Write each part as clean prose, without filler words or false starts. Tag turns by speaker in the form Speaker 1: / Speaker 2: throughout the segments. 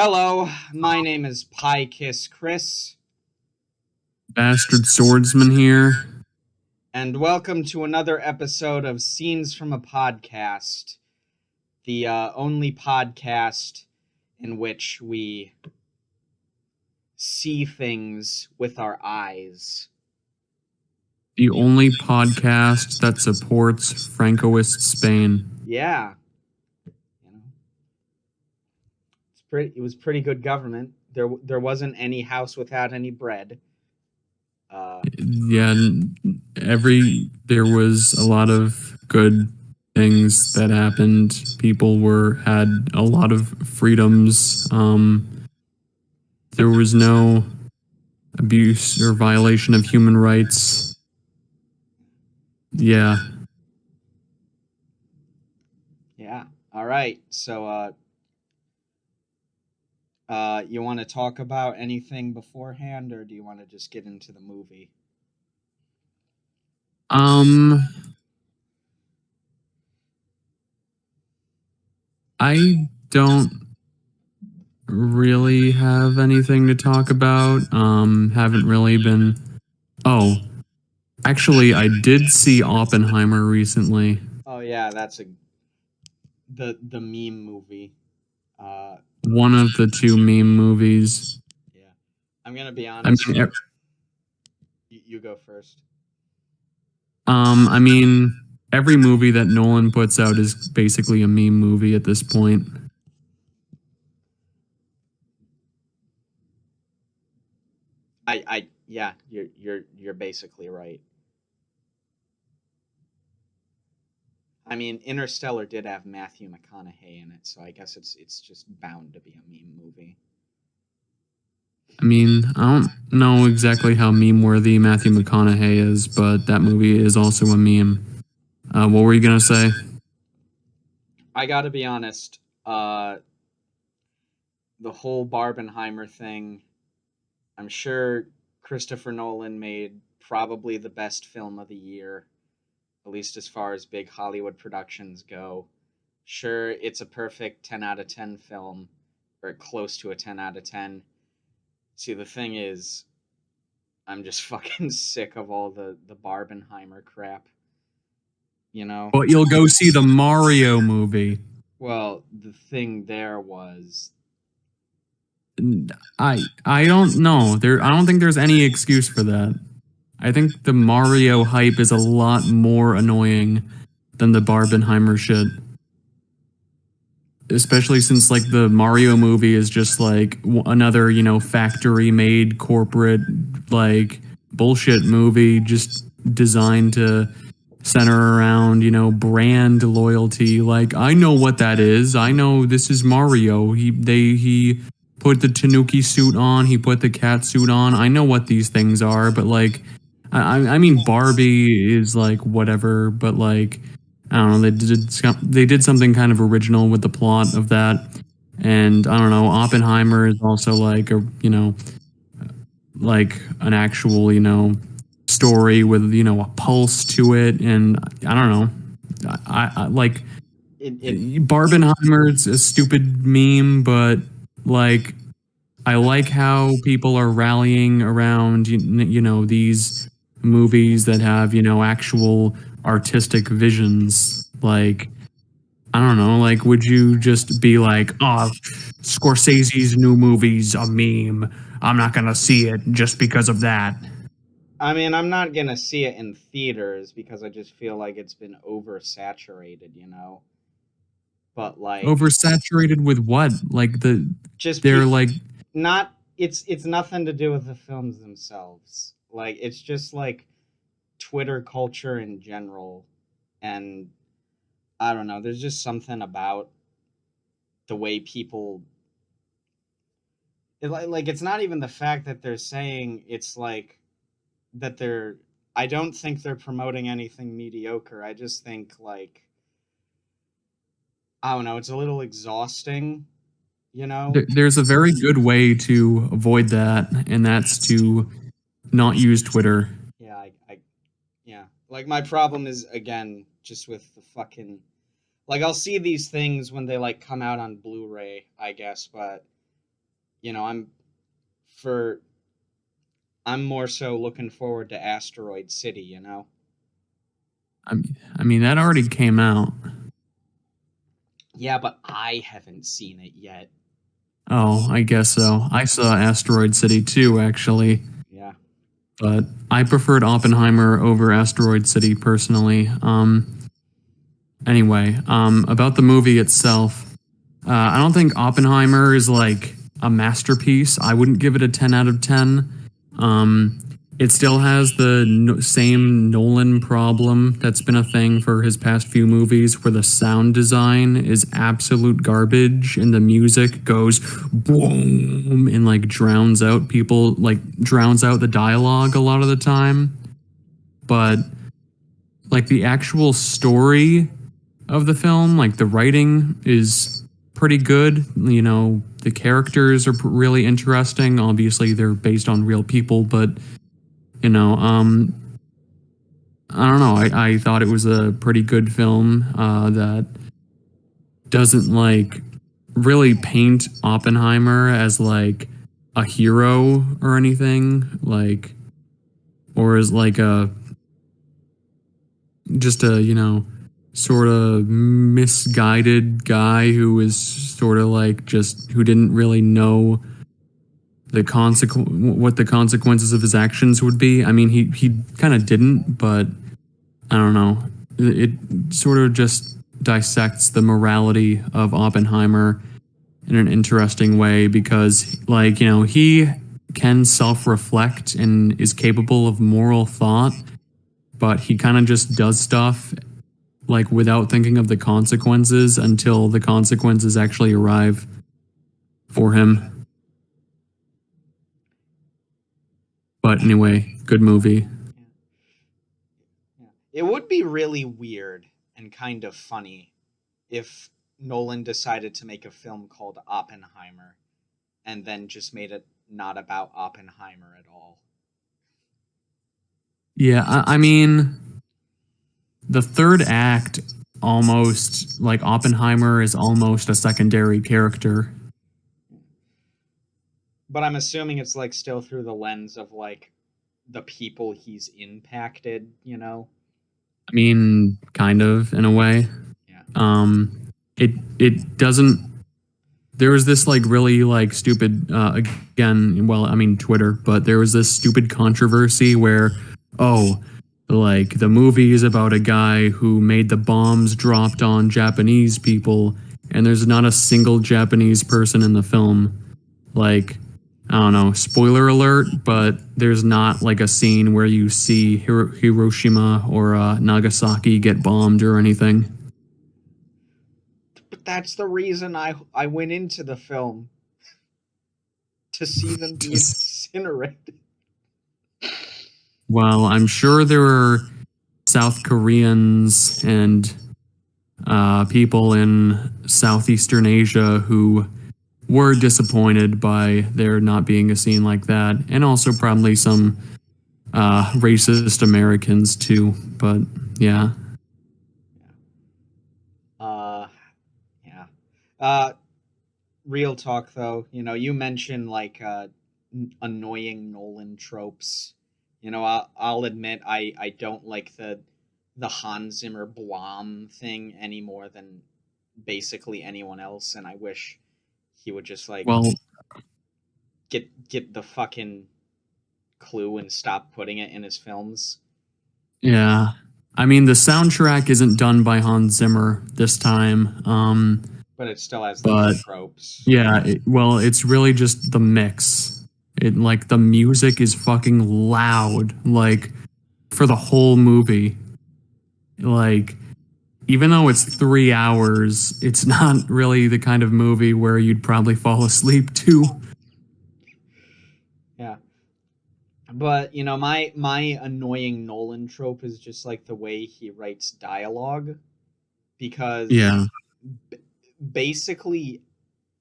Speaker 1: Hello, my name is Pikiss-Chris,
Speaker 2: Bastard swordsman here.
Speaker 1: and welcome to another episode of Scenes from a Podcast, the only podcast in which we see things with our eyes.
Speaker 2: The only podcast that supports Francoist Spain.
Speaker 1: Yeah, it was pretty good government. There wasn't any house without any bread.
Speaker 2: There was a lot of good things that happened. People had a lot of freedoms. There was no abuse or violation of human rights. Yeah.
Speaker 1: All right. So, you want to talk about anything beforehand, or do you want to just get into the movie?
Speaker 2: I don't really have anything to talk about. Haven't really been. Oh, actually, I did see Oppenheimer recently.
Speaker 1: Oh yeah, that's the meme movie.
Speaker 2: One of the two meme movies.
Speaker 1: Yeah, I'm gonna be honest. You go first.
Speaker 2: I mean, every movie that Nolan puts out is basically a meme movie at this point.
Speaker 1: Yeah, you're basically right. I mean, Interstellar did have Matthew McConaughey in it, so I guess it's just bound to be a meme movie.
Speaker 2: I mean, I don't know exactly how meme-worthy Matthew McConaughey is, but that movie is also a meme. What were you gonna say?
Speaker 1: I gotta be honest, the whole Barbenheimer thing, I'm sure Christopher Nolan made probably the best film of the year, at least as far as big Hollywood productions go. Sure, it's a perfect 10 out of 10 film, or close to a 10 out of 10. See, the thing is, I'm just fucking sick of all the Barbenheimer crap. You know?
Speaker 2: But you'll go see the Mario movie.
Speaker 1: Well, the thing there was...
Speaker 2: I don't know. I don't think there's any excuse for that. I think the Mario hype is a lot more annoying than the Barbenheimer shit. Especially since, like, the Mario movie is just, like, another, factory-made corporate, like, bullshit movie just designed to center around, brand loyalty. Like, I know what that is. I know this is Mario. He put the Tanuki suit on. He put the cat suit on. I know what these things are, but, like, I mean, Barbie is, like, whatever, but, like, I don't know, they did something kind of original with the plot of that. And I don't know, Oppenheimer is also like like an actual, story with, a pulse to it. And I don't know. I like Barbenheimer is a stupid meme, but like I like how people are rallying around these movies that have, actual artistic visions. Like, I don't know, like, would you just be like, oh, Scorsese's new movie's a meme, I'm not gonna see it just because of that?
Speaker 1: I mean, I'm not gonna see it in theaters because I just feel like it's been oversaturated, But like,
Speaker 2: oversaturated with what? Like
Speaker 1: it's nothing to do with the films themselves. Like, it's just like Twitter culture in general, and I don't know, there's just something about the way people it's not even the fact that they're saying, it's like that I don't think they're promoting anything mediocre. I just think, like, I don't know, it's a little exhausting,
Speaker 2: There's a very good way to avoid that, and that's to not use Twitter.
Speaker 1: Yeah, like, my problem is, again, just with the I'll see these things when they, like, come out on Blu-ray, I guess, but you know, for I'm more so looking forward to Asteroid City, you know.
Speaker 2: I mean, that already came out.
Speaker 1: Yeah, but I haven't seen it yet.
Speaker 2: Oh, I guess so. I saw Asteroid City too, actually,
Speaker 1: Yeah.
Speaker 2: but I preferred Oppenheimer over Asteroid City personally. Anyway, about the movie itself, I don't think Oppenheimer is like a masterpiece. I wouldn't give it a 10 out of 10. Um, it still has the same Nolan problem that's been a thing for his past few movies, where the sound design is absolute garbage and the music goes boom and like drowns out people, like drowns out the dialogue a lot of the time. But like the actual story of the film, like the writing is pretty good. You know, the characters are really interesting. Obviously, they're based on real people, but you know, I don't know. I thought it was a pretty good film that doesn't like really paint Oppenheimer as like a hero or anything, like, or as like a just a, you know, sort of misguided guy who was sort of like just who didn't really know what the consequences of his actions would be. I mean, he kind of didn't, but I don't know. It sort of just dissects the morality of Oppenheimer in an interesting way because, like, you know, he can self-reflect and is capable of moral thought, but he kind of just does stuff like without thinking of the consequences until the consequences actually arrive for him. But anyway, good movie.
Speaker 1: Yeah. Yeah. It would be really weird and kind of funny if Nolan decided to make a film called Oppenheimer and then just made it not about Oppenheimer at all.
Speaker 2: Yeah, I mean, the third act almost like Oppenheimer is almost a secondary character.
Speaker 1: But I'm assuming it's like still through the lens of like the people he's impacted, you know?
Speaker 2: I mean, kind of in a way.
Speaker 1: Yeah.
Speaker 2: It doesn't. There was this like really like stupid again. Well, I mean Twitter, but there was this stupid controversy where oh, like the movie is about a guy who made the bombs dropped on Japanese people, and there's not a single Japanese person in the film. Like, I don't know, spoiler alert, but there's not like a scene where you see Hiroshima or Nagasaki get bombed or anything.
Speaker 1: But that's the reason I went into the film, to see them be
Speaker 2: Just,
Speaker 1: incinerated.
Speaker 2: well, I'm sure there were South Koreans and people in Southeastern Asia who were disappointed by there not being a scene like that, and also probably some racist Americans too. But yeah,
Speaker 1: Uh yeah. Uh Real talk though, you mentioned like annoying Nolan tropes. I'll admit I don't like the Hans Zimmer Blom thing any more than basically anyone else, and I wish he would just like
Speaker 2: well,
Speaker 1: get the fucking clue and stop putting it in his films.
Speaker 2: yeah. I mean, the soundtrack isn't done by Hans Zimmer this time,
Speaker 1: But it still has those
Speaker 2: but
Speaker 1: tropes.
Speaker 2: yeah, well, it's really just the mix. It like the music is fucking loud, like for the whole movie. Like even though it's 3 hours, it's not really the kind of movie where you'd probably fall asleep to.
Speaker 1: Yeah. But my annoying Nolan trope is just like the way he writes dialogue, because
Speaker 2: Yeah,
Speaker 1: b- basically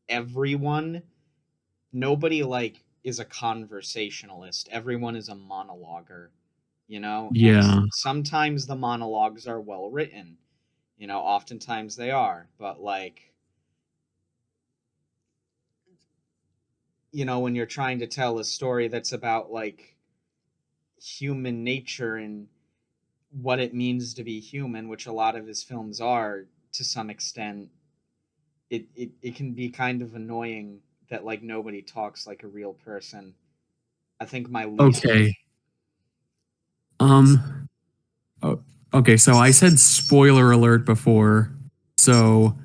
Speaker 1: everyone, nobody like is a conversationalist. Everyone is a monologuer, and
Speaker 2: yeah.
Speaker 1: sometimes the monologues are well written. Oftentimes they are, but like when you're trying to tell a story that's about like human nature and what it means to be human, which a lot of his films are to some extent, it can be kind of annoying that like nobody talks like a real person. I think my least
Speaker 2: Okay. Um. Oh, okay. So I said spoiler alert before. So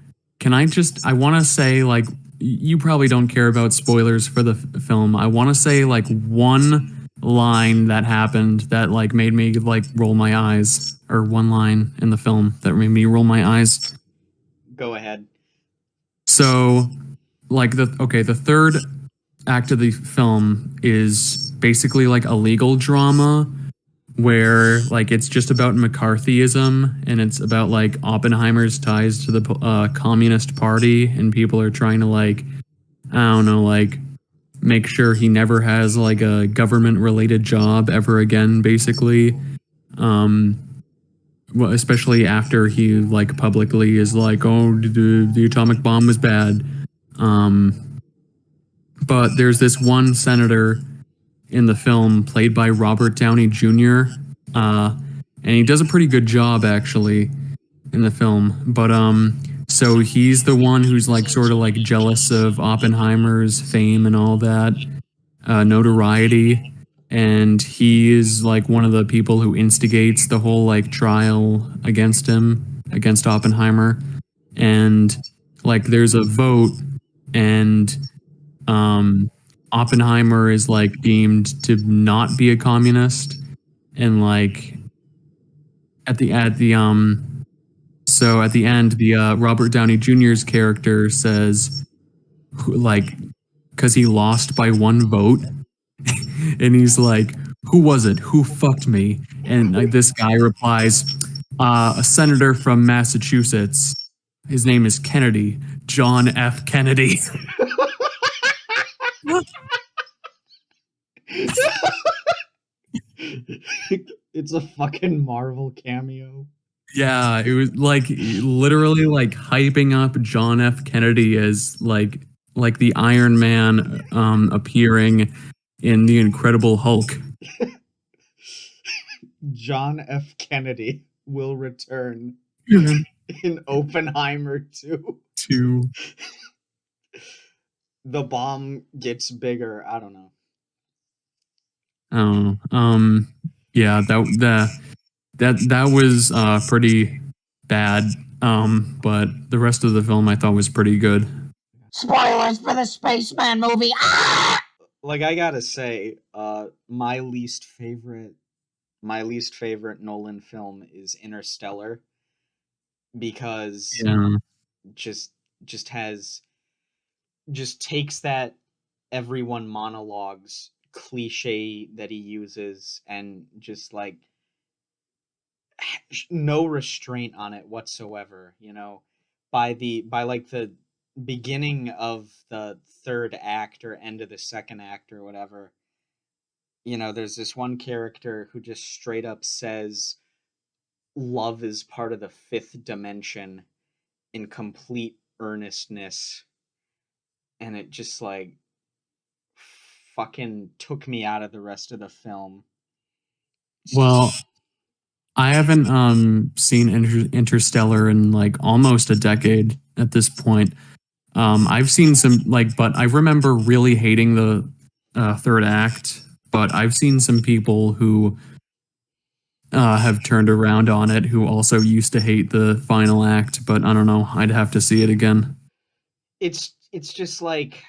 Speaker 2: can I just? I want to say like you probably don't care about spoilers for the film. I want to say like one line that happened that like made me like roll my eyes, or one line in the film that made me roll my eyes.
Speaker 1: go ahead.
Speaker 2: So like the third act of the film is basically like a legal drama where like it's just about McCarthyism, and it's about like Oppenheimer's ties to the Communist Party, and people are trying to like, I don't know, like make sure he never has like a government related job ever again, basically. Um, well, especially after he like publicly is like, oh, the atomic bomb was bad. Um, but there's this one senator in the film played by Robert Downey Jr. Uh, and he does a pretty good job actually in the film. But so he's the one who's like sort of like jealous of Oppenheimer's fame and all that notoriety, and he is like one of the people who instigates the whole like trial against him, against Oppenheimer. And like there's a vote, and um Oppenheimer is like deemed to not be a communist, and like at the so at the end the Robert Downey Jr.'s character says like because he lost by one vote, and he's like, who was it who fucked me? And like this guy replies, a senator from Massachusetts, his name is Kennedy, John F. Kennedy.
Speaker 1: It's a fucking Marvel cameo.
Speaker 2: Yeah, it was like literally like hyping up John F. Kennedy as like the Iron Man appearing in the Incredible Hulk.
Speaker 1: John F. Kennedy will return in Oppenheimer 2.
Speaker 2: To
Speaker 1: The bomb gets bigger. I don't know.
Speaker 2: oh yeah, that was pretty bad, but the rest of the film I thought was pretty good.
Speaker 3: Spoilers for the Spaceman movie. Ah!
Speaker 1: Like I gotta say, my least favorite Nolan film is Interstellar because
Speaker 2: Yeah.
Speaker 1: just just has just takes that everyone monologues cliche that he uses and just like no restraint on it whatsoever, by like the beginning of the third act or end of the second act or whatever. There's this one character who just straight up says love is part of the fifth dimension in complete earnestness, and it just like fucking took me out of the rest of the film.
Speaker 2: Well, I haven't seen Interstellar in like almost a decade at this point. I've seen some like, but I remember really hating the third act. But I've seen some people who have turned around on it who also used to hate the final act. But I don't know. I'd have to see it again.
Speaker 1: It's just like,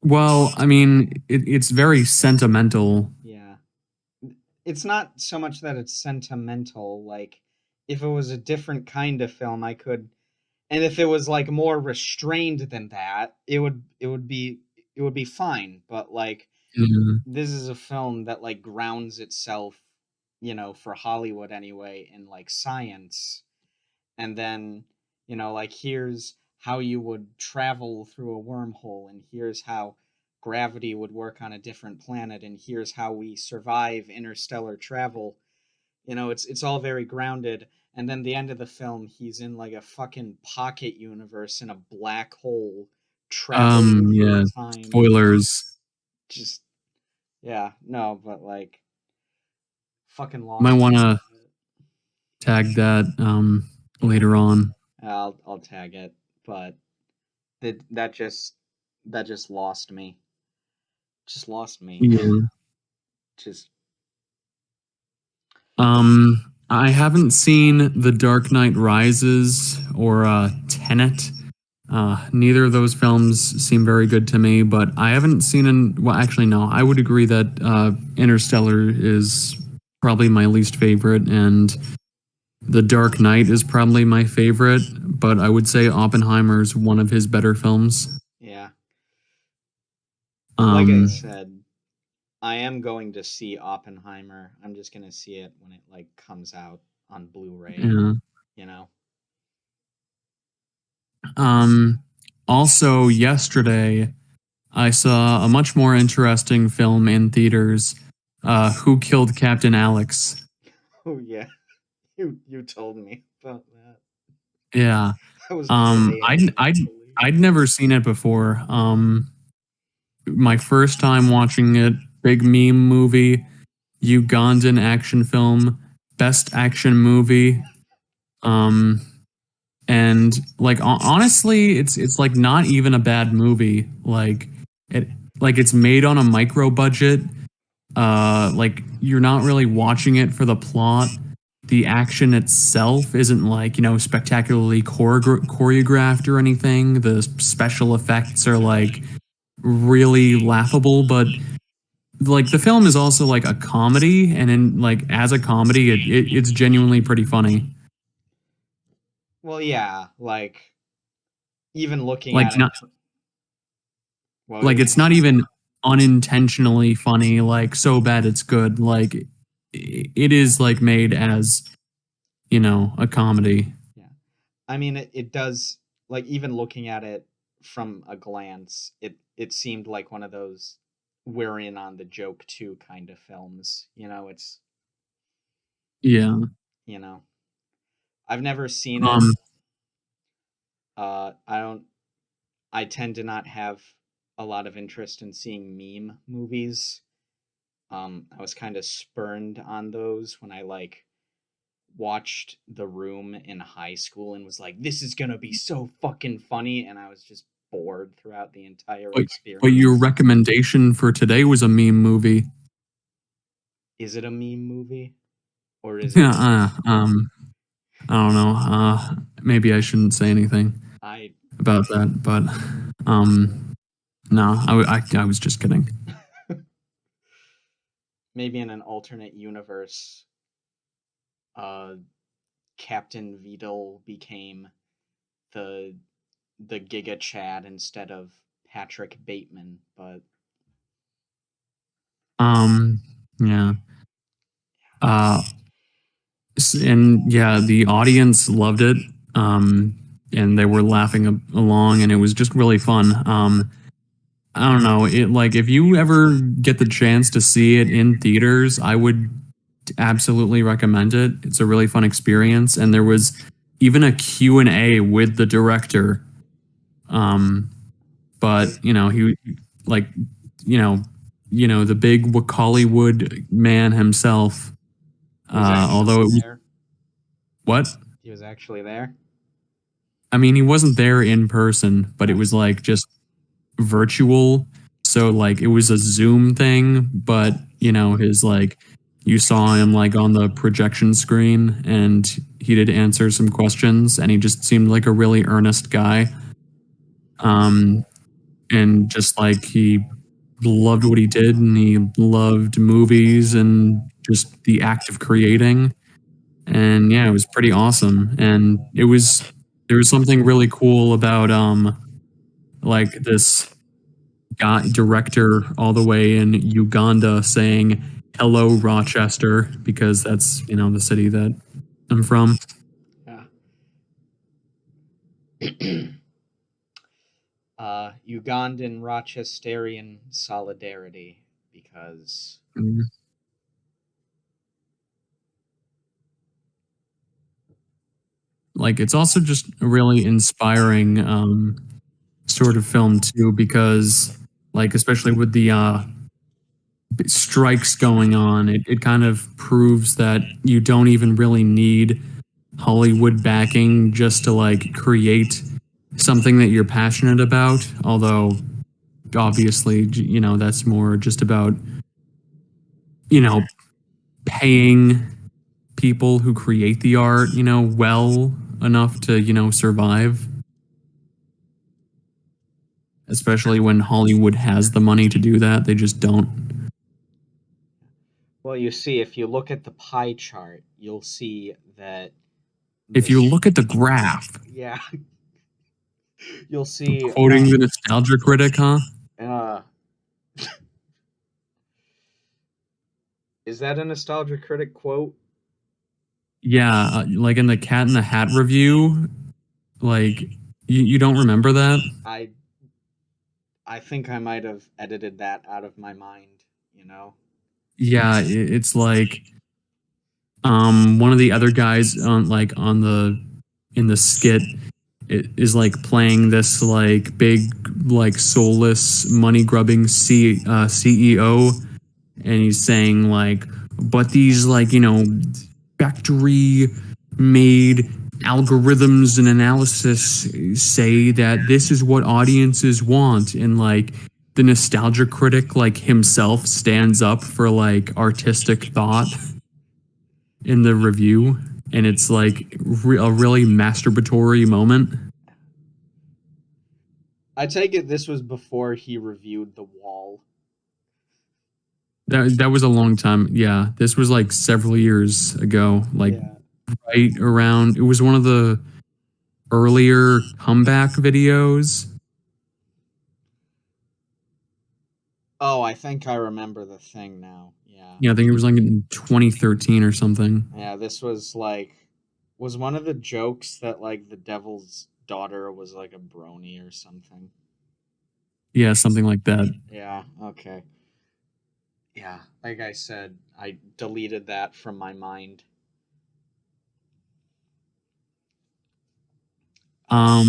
Speaker 2: Well, I mean, it's very sentimental.
Speaker 1: yeah, it's not so much that it's sentimental. Like, if it was a different kind of film, I could, and if it was like more restrained than that, it would be fine. But like,
Speaker 2: Mhm.
Speaker 1: this is a film that like grounds itself, for Hollywood anyway, in like science, and then like here's how you would travel through a wormhole, and here's how gravity would work on a different planet, and here's how we survive interstellar travel. It's all very grounded, and then the end of the film he's in like a fucking pocket universe in a black hole traveling through
Speaker 2: Yeah.
Speaker 1: time.
Speaker 2: Spoilers.
Speaker 1: Just yeah, no, but like fucking lost.
Speaker 2: Might
Speaker 1: me.
Speaker 2: want to tag that later on.
Speaker 1: I'll tag it, but that just lost me. Just lost me.
Speaker 2: Yeah.
Speaker 1: Just
Speaker 2: I haven't seen The Dark Knight Rises or Tenet. Neither of those films seem very good to me, but I haven't seen well, actually, no. I would agree that Interstellar is probably my least favorite, and The Dark Knight is probably my favorite, but I would say Oppenheimer's one of his better films.
Speaker 1: yeah. Like I
Speaker 2: Um,
Speaker 1: said, I am going to see Oppenheimer. I'm just gonna see it when it like comes out on Blu-ray.
Speaker 2: yeah.
Speaker 1: You know.
Speaker 2: Also, yesterday, I saw a much more interesting film in theaters. Who Killed Captain Alex?
Speaker 1: Oh yeah, you told me about that.
Speaker 2: Yeah.
Speaker 1: That was
Speaker 2: I'd never seen it before. My first time watching it, big meme movie, Ugandan action film, best action movie. Um, and like honestly, it's like not even a bad movie. It it's made on a micro budget. Like you're not really watching it for the plot. The action itself isn't like, spectacularly choreographed or anything. The special effects are like really laughable, but like the film is also like a comedy, and in like as a comedy, it's genuinely pretty funny.
Speaker 1: Well, yeah, like even looking
Speaker 2: Like
Speaker 1: at
Speaker 2: not
Speaker 1: it. What were
Speaker 2: like
Speaker 1: you
Speaker 2: it's
Speaker 1: gonna
Speaker 2: not
Speaker 1: say?
Speaker 2: even unintentionally funny, like so bad it's good. Like it is like made as, a comedy.
Speaker 1: Yeah. I mean, it does, like, even looking at it from a glance, it seemed like one of those we're in on the joke too kind of films. It's,
Speaker 2: Yeah.
Speaker 1: you know, I've never seen it.
Speaker 2: Um
Speaker 1: I don't, I tend to not have a lot of interest in seeing meme movies. I was kind of spurned on those when I like watched The Room in high school and was like, this is gonna be so fucking funny, and I was just bored throughout the entire
Speaker 2: but your
Speaker 1: experience.
Speaker 2: recommendation for today was a meme movie.
Speaker 1: Is it a meme movie? Or is it
Speaker 2: Yeah, I don't know. Maybe I shouldn't say anything
Speaker 1: I
Speaker 2: about that, but no, I was just kidding.
Speaker 1: maybe in an alternate universe, uh Captain Vidal became the Giga Chad instead of Patrick Bateman, but
Speaker 2: Yeah. Uh, and yeah, the audience loved it. And they were laughing along, and it was just really fun. I don't know. It like if you ever get the chance to see it in theaters, I would absolutely recommend it. It's a really fun experience, and there was even a Q&A with the director. But he like you know the big Hollywood man himself.
Speaker 1: he was
Speaker 2: Although
Speaker 1: actually there.
Speaker 2: what?
Speaker 1: He was actually there.
Speaker 2: I mean, he wasn't there in person, but it was like just virtual. So like it was a Zoom thing, but his like you saw him like on the projection screen, and he did answer some questions, and he just seemed like a really earnest guy. And just like he loved what he did, and he loved movies and just the act of creating. And yeah, it was pretty awesome. And there was something really cool about like this guy director all the way in Uganda saying hello Rochester, because that's the city that I'm from.
Speaker 1: Yeah. Ugandan Rochesterian solidarity, because
Speaker 2: Mm. Like it's also just a really inspiring sort of film too, because like especially with the strikes going on, it kind of proves that you don't even really need Hollywood backing just to like create something that you're passionate about. Although obviously, you know, that's more just about, you know, paying people who create the art, you know, well enough to, you know, survive. Especially when Hollywood has the money to do that, they just don't.
Speaker 1: Well, you see, if you look at the pie chart, you'll see that.
Speaker 2: If you look at the graph,
Speaker 1: yeah, you'll see.
Speaker 2: Quoting the Nostalgia Critic, huh?
Speaker 1: Is that a Nostalgia Critic quote?
Speaker 2: Yeah, like in the Cat in the Hat review, like you don't remember that?
Speaker 1: I think I might have edited that out of my mind, you know?
Speaker 2: Yeah, it's like one of the other guys on in the skit is like playing this like big like soulless money grubbing CEO, and he's saying like, but these like, you know, factory made algorithms and analysis say that this is what audiences want, and like the Nostalgia Critic like himself stands up for like artistic thought in the review, and it's like a really masturbatory moment.
Speaker 1: I take it this was before he reviewed The Wall.
Speaker 2: That was a long time. Yeah, this was like several years ago, like right around. It was one of the earlier comeback videos.
Speaker 1: Oh, I think I remember the thing now. Yeah.
Speaker 2: Yeah, I think it was like in 2013 or something.
Speaker 1: Yeah, this was like, was one of the jokes that like the devil's daughter was like a brony or something.
Speaker 2: Yeah, something like that.
Speaker 1: Yeah, okay. Yeah, like I said, I deleted that from my mind.
Speaker 2: I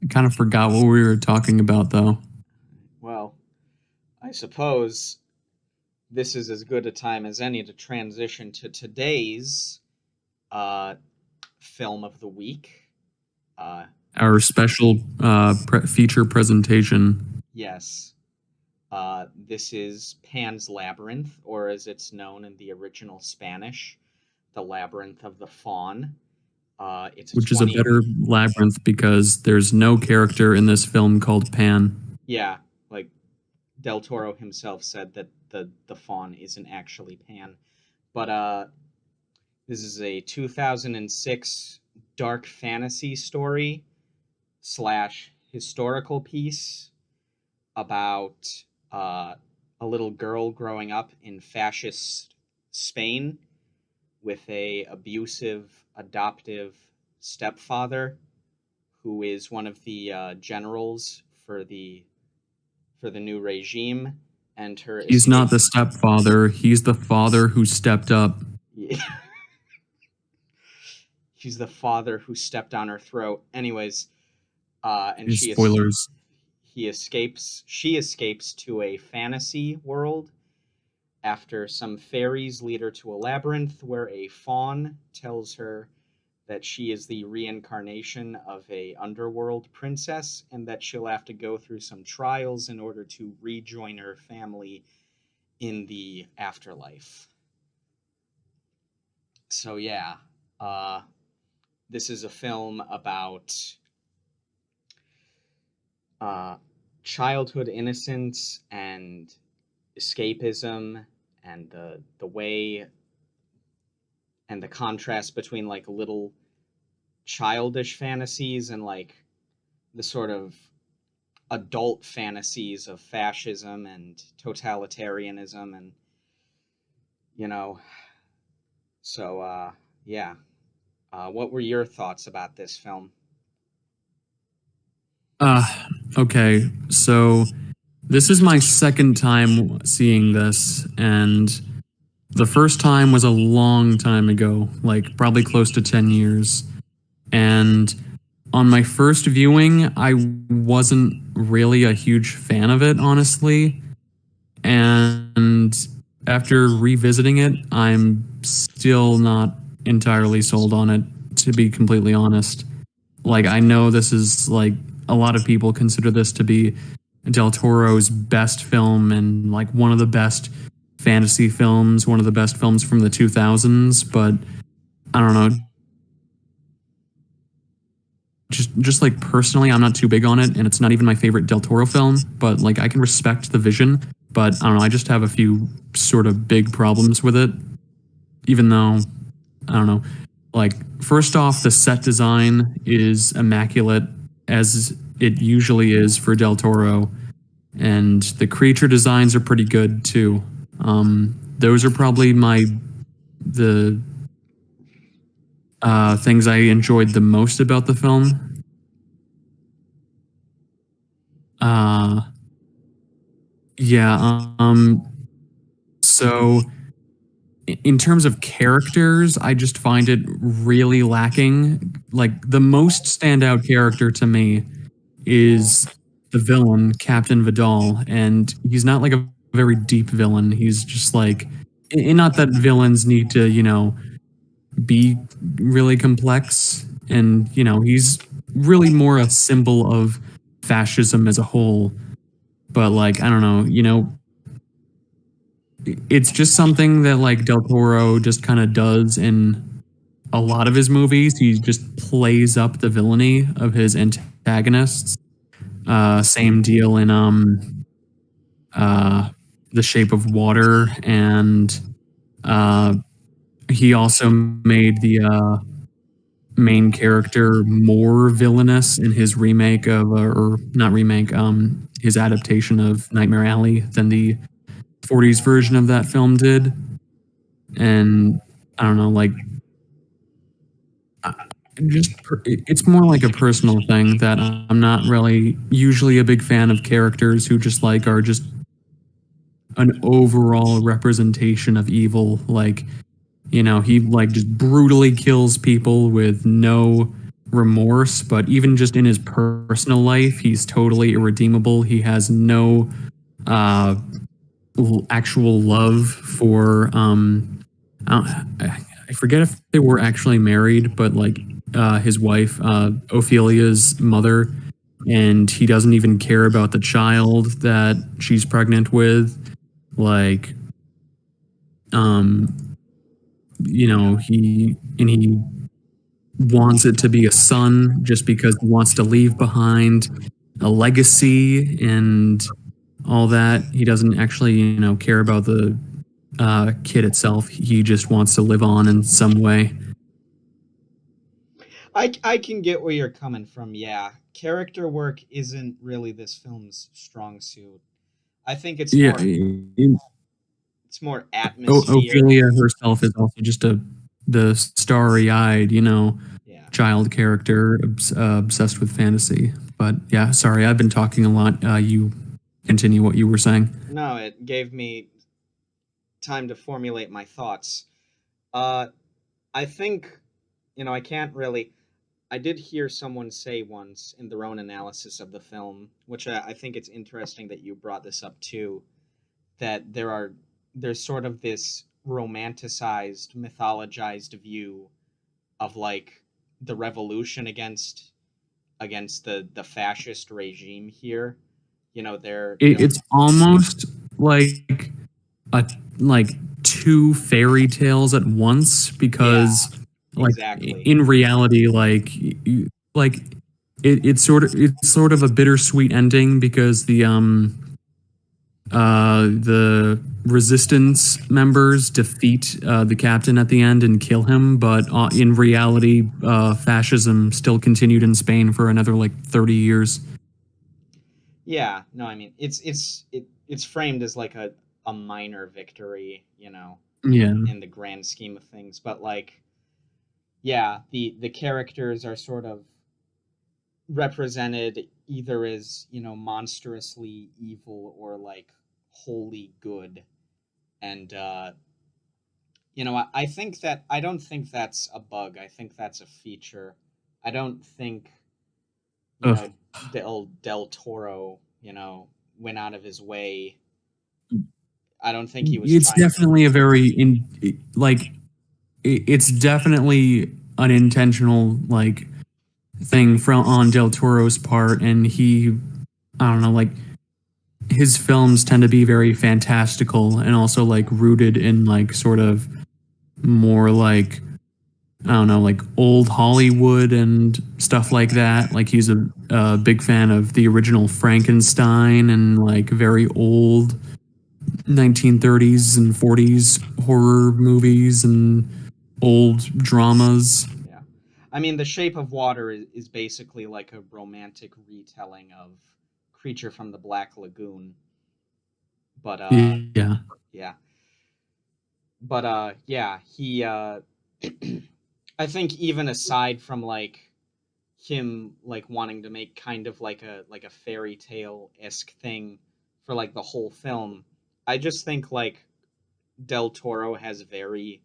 Speaker 2: kind of forgot what we were talking about though.
Speaker 1: Well, I suppose this is as good a time as any to transition to today's film of the week.
Speaker 2: Our special feature presentation.
Speaker 1: Yes. This is Pan's Labyrinth, or as it's known in the original Spanish, the Labyrinth of the Faun.
Speaker 2: Which is a better labyrinth because there's no character in this film called Pan.
Speaker 1: Yeah, like Del Toro himself said that the faun isn't actually Pan. But this is a 2006 dark fantasy story / historical piece about a little girl growing up in fascist Spain with a abusive adoptive stepfather who is one of the generals for the new regime, and her
Speaker 2: He's not the stepfather, he's the father who stepped up.
Speaker 1: Yeah. He's the father who stepped on her throat. Anyways, and
Speaker 2: spoilers.
Speaker 1: She escapes to a fantasy world after some fairies lead her to a labyrinth where a faun tells her that she is the reincarnation of a underworld princess and that she'll have to go through some trials in order to rejoin her family in the afterlife. So yeah, this is a film about childhood innocence and escapism, and the way and the contrast between like little childish fantasies and like the sort of adult fantasies of fascism and totalitarianism, and you know, so yeah. What were your thoughts about this film?
Speaker 2: Okay, so this is my second time seeing this, and the first time was a long time ago, like probably close to 10 years. And on my first viewing, I wasn't really a huge fan of it, honestly. And after revisiting it, I'm still not entirely sold on it, to be completely honest. Like, I know this is like a lot of people consider this to be Del Toro's best film and like one of the best fantasy films, one of the best films from the 2000s, but I don't know. Just like personally, I'm not too big on it, and it's not even my favorite Del Toro film, but like I can respect the vision, but I don't know, I just have a few sort of big problems with it, even though I don't know. Like, first off, the set design is immaculate, as it usually is for Del Toro, and the creature designs are pretty good too. Those are probably the things I enjoyed the most about the film. Uh, yeah. So in terms of characters, I just find it really lacking. Like, the most standout character to me is the villain, Captain Vidal, and he's not like a very deep villain. He's just like, not that villains need to, be really complex, and he's really more a symbol of fascism as a whole. But like, I don't know, it's just something that like Del Toro just kind of does in a lot of his movies. He just plays up the villainy of his antagonists. Same deal in uh, The Shape of Water, and uh, he also made the main character more villainous in his remake of, or not remake, his adaptation of Nightmare Alley than the 40s version of that film did. And I don't know, like, it's more like a personal thing that I'm not really usually a big fan of characters who just like are just an overall representation of evil. Like, he like just brutally kills people with no remorse, but even just in his personal life, he's totally irredeemable. He has no uh, actual love for I forget if they were actually married, but like his wife, Ophelia's mother, and he doesn't even care about the child that she's pregnant with. Like, he wants it to be a son just because he wants to leave behind a legacy and all that. He doesn't actually, care about the kid itself. He just wants to live on in some way.
Speaker 1: I can get where you're coming from. Yeah, character work isn't really this film's strong suit. I think
Speaker 2: Yeah,
Speaker 1: it's more atmosphere.
Speaker 2: Ophelia herself is also just the starry-eyed,
Speaker 1: Yeah.
Speaker 2: child character obsessed with fantasy. But yeah, sorry, I've been talking a lot. You continue what you were saying.
Speaker 1: No, it gave me time to formulate my thoughts. Uh, I think, I can't really. I did hear someone say once in their own analysis of the film, which I think it's interesting that you brought this up too, that there's sort of this romanticized, mythologized view of like the revolution against the fascist regime here.
Speaker 2: It's almost like a like two fairy tales at once,
Speaker 1: Yeah,
Speaker 2: because like
Speaker 1: exactly.
Speaker 2: in reality, like it's sort of a bittersweet ending, because the resistance members defeat the captain at the end and kill him, but in reality, fascism still continued in Spain for another like 30 years.
Speaker 1: Yeah, no, I mean it's framed as like a minor victory,
Speaker 2: Yeah.
Speaker 1: in the grand scheme of things, but like yeah, the characters are sort of represented either as, monstrously evil or like wholly good. And I think that I don't think that's a bug. I think that's a feature. I don't think you
Speaker 2: Ugh.
Speaker 1: know, Del Toro, went out of his way. I don't think he was
Speaker 2: It's
Speaker 1: trying.
Speaker 2: definitely a very it's definitely an intentional thing from on Del Toro's part, and I don't know, his films tend to be very fantastical and also rooted in sort of more I don't know, old Hollywood and stuff like that. Like he's a big fan of the original Frankenstein and very old 1930s and 40s horror movies and old dramas.
Speaker 1: Yeah. I mean, The Shape of Water is basically like a romantic retelling of Creature from the Black Lagoon. But
Speaker 2: Yeah,
Speaker 1: yeah. But yeah, he I think even aside from him wanting to make kind of like a fairy tale-esque thing for the whole film, I just think Del Toro has a very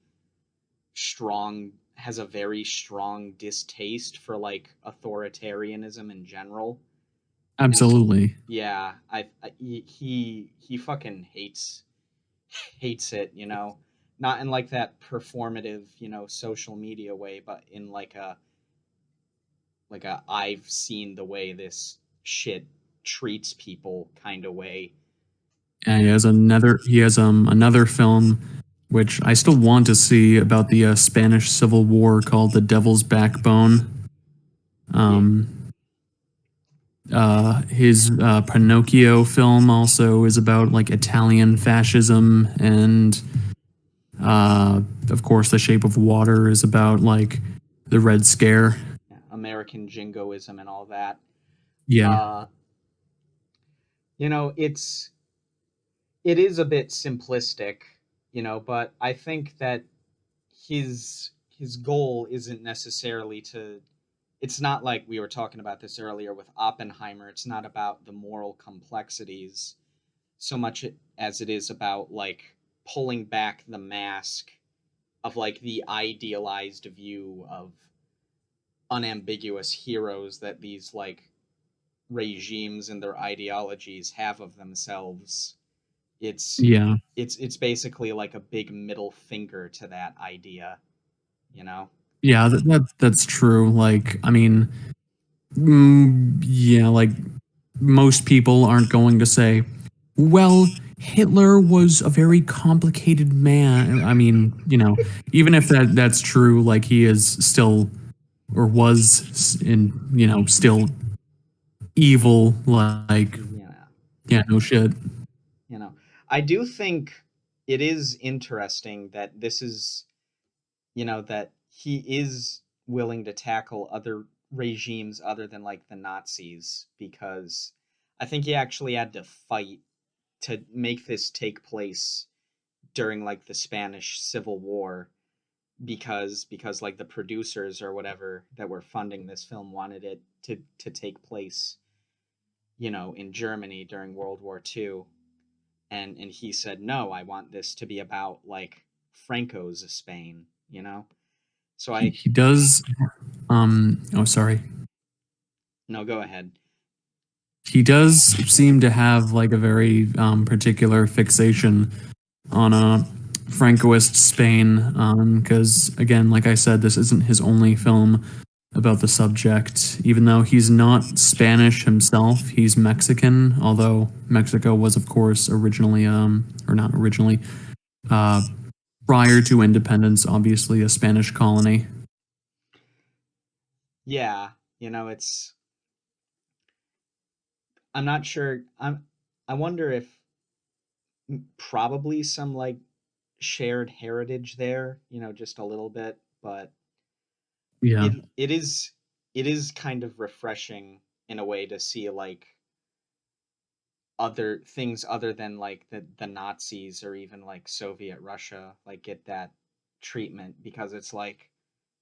Speaker 1: strong distaste for authoritarianism in general. And
Speaker 2: absolutely.
Speaker 1: yeah, he fucking hates it, not in that performative, social media way, but in like a I've seen the way this shit treats people kind of way.
Speaker 2: And he has another film which I still want to see about the Spanish Civil War called The Devil's Backbone.
Speaker 1: Yeah,
Speaker 2: Um, his Pinocchio film also is about Italian fascism, and of course, The Shape of Water is about the Red Scare.
Speaker 1: yeah, American jingoism and all that.
Speaker 2: Yeah,
Speaker 1: Uh, it is a bit simplistic, but I think that his goal isn't necessarily to. It's not like we were talking about this earlier with Oppenheimer. It's not about the moral complexities so much as it is about pulling back the mask of the idealized view of unambiguous heroes that these regimes and their ideologies have of themselves. It's
Speaker 2: yeah,
Speaker 1: it's basically like a big middle finger to that idea, you know?
Speaker 2: yeah. That's true. I mean, yeah, most people aren't going to say, well, Hitler was a very complicated man. I mean, even if that's true, he is still or was in, still evil.
Speaker 1: Yeah.
Speaker 2: Yeah, no shit.
Speaker 1: You know, I do think it is interesting that that he is willing to tackle other regimes other than the Nazis, because I think he actually had to fight to make this take place during the Spanish Civil War, because the producers or whatever that were funding this film wanted it to take place, in Germany during World War II. And he said, no, I want this to be about Franco's Spain, so I
Speaker 2: He does. Oh, sorry.
Speaker 1: no, go ahead.
Speaker 2: He does seem to have a very particular fixation on Francoist Spain, because again, like I said, this isn't his only film about the subject. Even though he's not Spanish himself, he's Mexican. Although Mexico was, of course, originally, or not originally, uh, prior to independence, obviously a Spanish colony.
Speaker 1: Yeah, it's I'm not sure. I wonder if probably some shared heritage there, just a little bit, but
Speaker 2: Yeah,
Speaker 1: it is kind of refreshing in a way to see other things other than the Nazis or even Soviet Russia get that treatment, because it's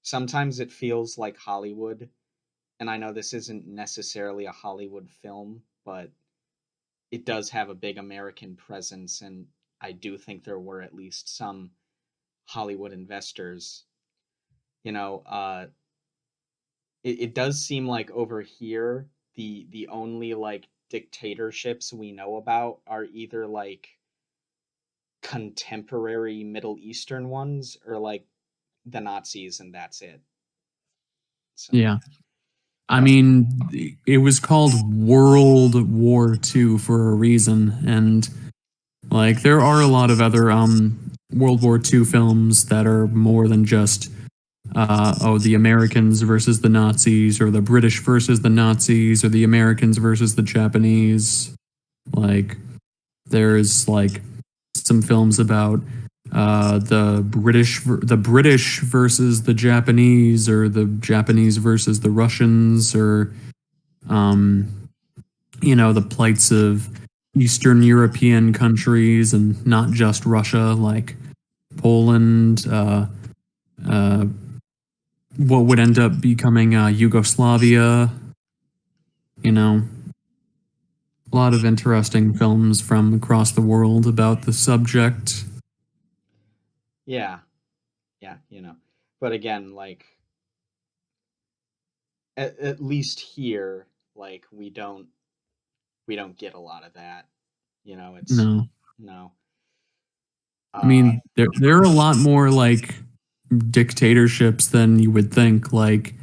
Speaker 1: sometimes it feels like Hollywood, and I know this isn't necessarily a Hollywood film, but it does have a big American presence, and I do think there were at least some Hollywood investors. You know, it does seem like over here the only like dictatorships we know about are either like contemporary Middle Eastern ones or like the Nazis, and that's it. So
Speaker 2: Yeah. I mean, it was called World War II for a reason, and like there are a lot of other World War II films that are more than just the Americans versus the Nazis, or the British versus the Nazis, or the Americans versus the Japanese. Like there's like some films about the British versus the Japanese, or the Japanese versus the Russians, or the plights of Eastern European countries and not just Russia, like Poland, what would end up becoming Yugoslavia. A lot of interesting films from across the world about the subject.
Speaker 1: yeah, but again, like at least here, like we don't get a lot of that. It's
Speaker 2: No.
Speaker 1: no.
Speaker 2: I mean, there are a lot more like dictatorships than you would think. Like,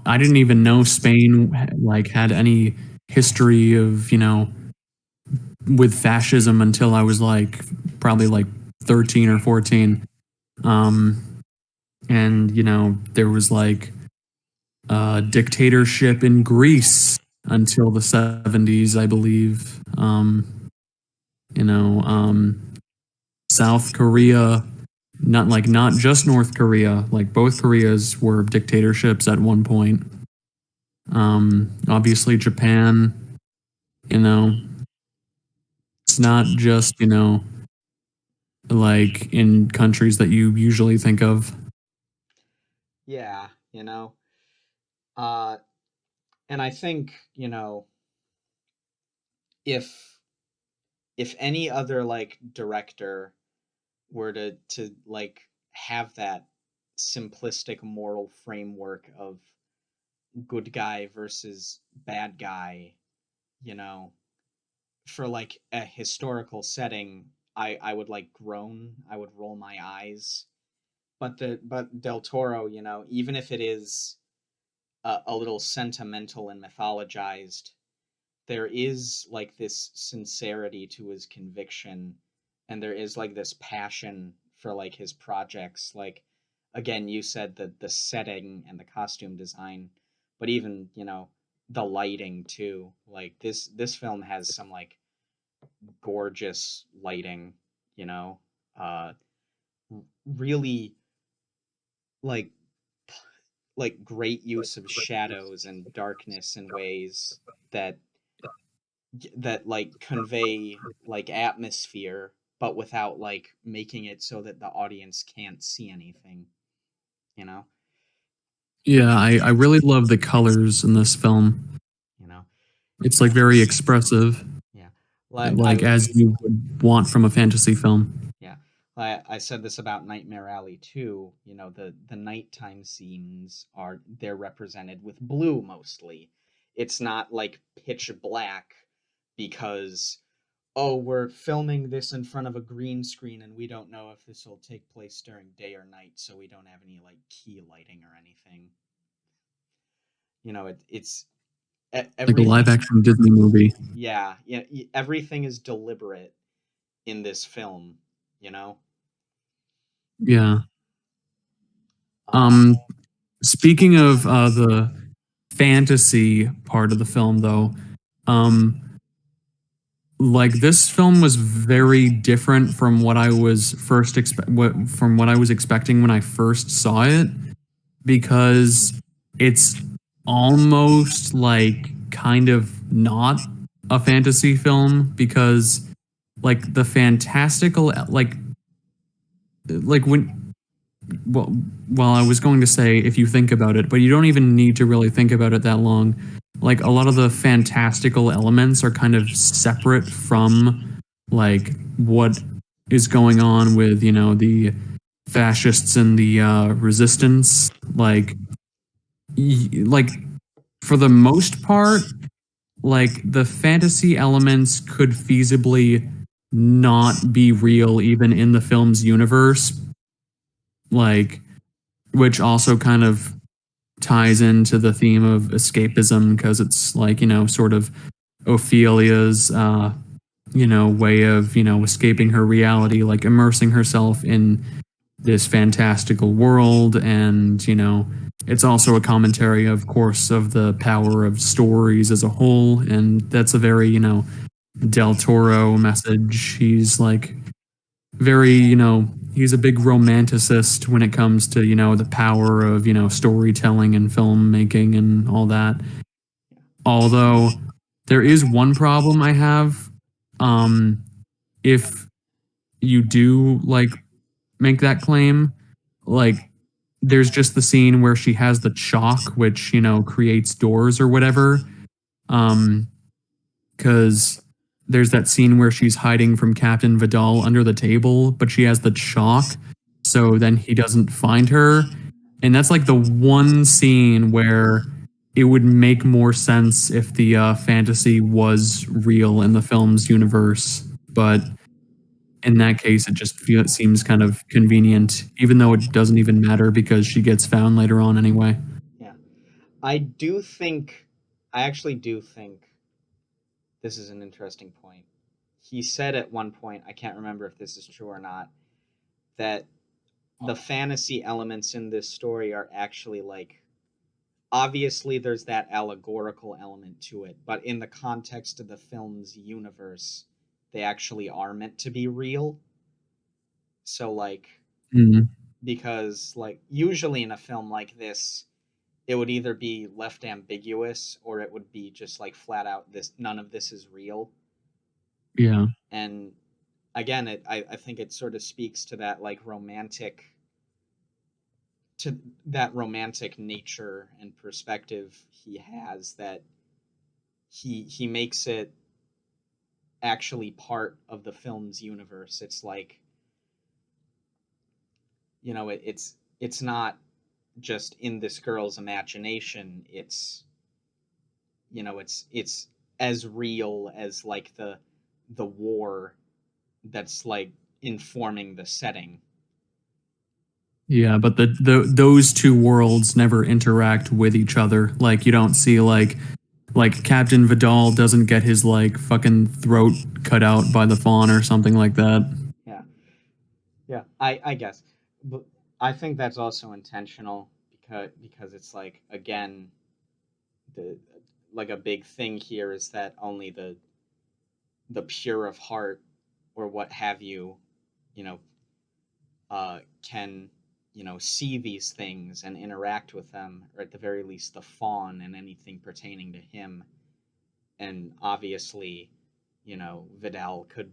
Speaker 2: I didn't even know Spain like had any history of with fascism until I was like probably like 13 or 14. And there was like a dictatorship in Greece until the 70s, I believe. South Korea, not just North Korea, like both Koreas were dictatorships at one point. Obviously Japan, it's not just, like in countries that you usually think of.
Speaker 1: Yeah, and I think, if any other like director were to like have that simplistic moral framework of good guy versus bad guy, you know, for like a historical setting, I would like groan, I would roll my eyes. But Del Toro, even if it is a little sentimental and mythologized, there is like this sincerity to his conviction, and there is like this passion for like his projects. Like again, you said that the setting and the costume design, but even the lighting too. Like this film has some like gorgeous lighting, uh really like great use of shadows and darkness in ways that like convey like atmosphere, but without like making it so that the audience can't see anything, you know
Speaker 2: Yeah, I really love the colors in this film.
Speaker 1: you know
Speaker 2: It's like very expressive,
Speaker 1: yeah
Speaker 2: like as you would want from a fantasy film.
Speaker 1: yeah I said this about Nightmare Alley too. The nighttime scenes they're represented with blue mostly. It's not like pitch black because, oh, we're filming this in front of a green screen and we don't know if this will take place during day or night, so we don't have any like key lighting or anything. It's
Speaker 2: Like a live action Disney movie.
Speaker 1: yeah, everything is deliberate in this film, you know.
Speaker 2: Yeah. Um, Speaking of the fantasy part of the film, though, um, like this film was very different from what I was from what I was expecting when I first saw it, because it's almost like kind of not a fantasy film, because like the fantastical like when well, I was going to say if you think about it, but you don't even need to really think about it that long. Like a lot of the fantastical elements are kind of separate from like what is going on with, the fascists and the resistance. Like for the most part, like the fantasy elements could feasibly not be real even in the film's universe, like, which also kind of ties into the theme of escapism because it's like, sort of Ophelia's way of, escaping her reality, like immersing herself in this fantastical world. And, it's also a commentary, of course, of the power of stories as a whole. And that's a very, Del Toro message. He's like very, he's a big romanticist when it comes to, the power of, storytelling and filmmaking and all that. Although there is one problem I have. If you do like make that claim, like there's just the scene where she has the chalk, which, creates doors or whatever. Because there's that scene where she's hiding from Captain Vidal under the table, but she has the chalk, so then he doesn't find her. And that's like the one scene where it would make more sense if the fantasy was real in the film's universe. But in that case, it seems kind of convenient, even though it doesn't even matter because she gets found later on anyway.
Speaker 1: Yeah. I actually do think this is an interesting point. He said at one point, I can't remember if this is true or not, that the fantasy elements in this story are actually like, obviously there's that allegorical element to it, but in the context of the film's universe, they actually are meant to be real. So like, because like usually in a film like this, it would either be left ambiguous or it would be just like flat out, this none of this is real.
Speaker 2: Yeah.
Speaker 1: And again, I think it sort of speaks to that like romantic nature and perspective he has, that he makes it actually part of the film's universe. It's like, it's not just in this girl's imagination. It's, it's as real as like the war that's like informing the setting.
Speaker 2: Yeah, but those two worlds never interact with each other. Like you don't see like Captain Vidal doesn't get his like fucking throat cut out by the fawn or something like that.
Speaker 1: Yeah. Yeah, I guess. But I think that's also intentional because it's like, again, the like a big thing here is that only the pure of heart or what have you, you know, can, see these things and interact with them, or at the very least the fawn and anything pertaining to him. And obviously, Vidal could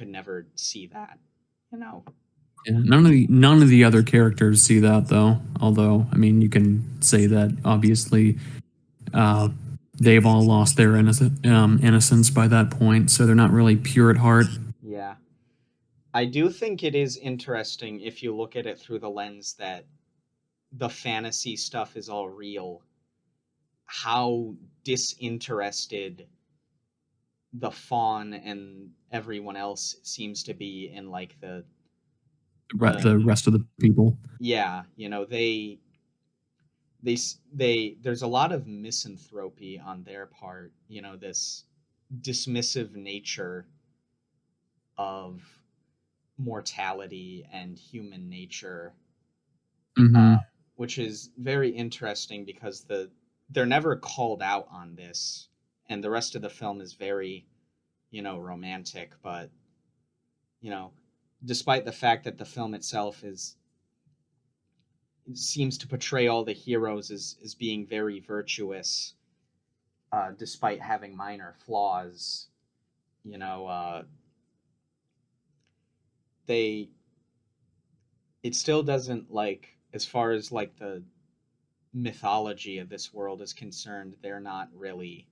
Speaker 1: never see that,
Speaker 2: Yeah, none of the other characters see that though. Although, I mean, you can say that obviously they've all lost their innocence by that point, so they're not really pure at heart.
Speaker 1: Yeah. I do think it is interesting if you look at it through the lens that the fantasy stuff is all real, how disinterested the fawn and everyone else seems to be in like
Speaker 2: The rest of the people.
Speaker 1: yeah, they there's a lot of misanthropy on their part, this dismissive nature of mortality and human nature,
Speaker 2: Mm-hmm.
Speaker 1: which is very interesting because they're never called out on this, and the rest of the film is very, romantic, but you know, despite the fact that the film itself seems to portray all the heroes as being very virtuous, despite having minor flaws, you know, they it still doesn't, like, as far as like the mythology of this world is concerned, they're not really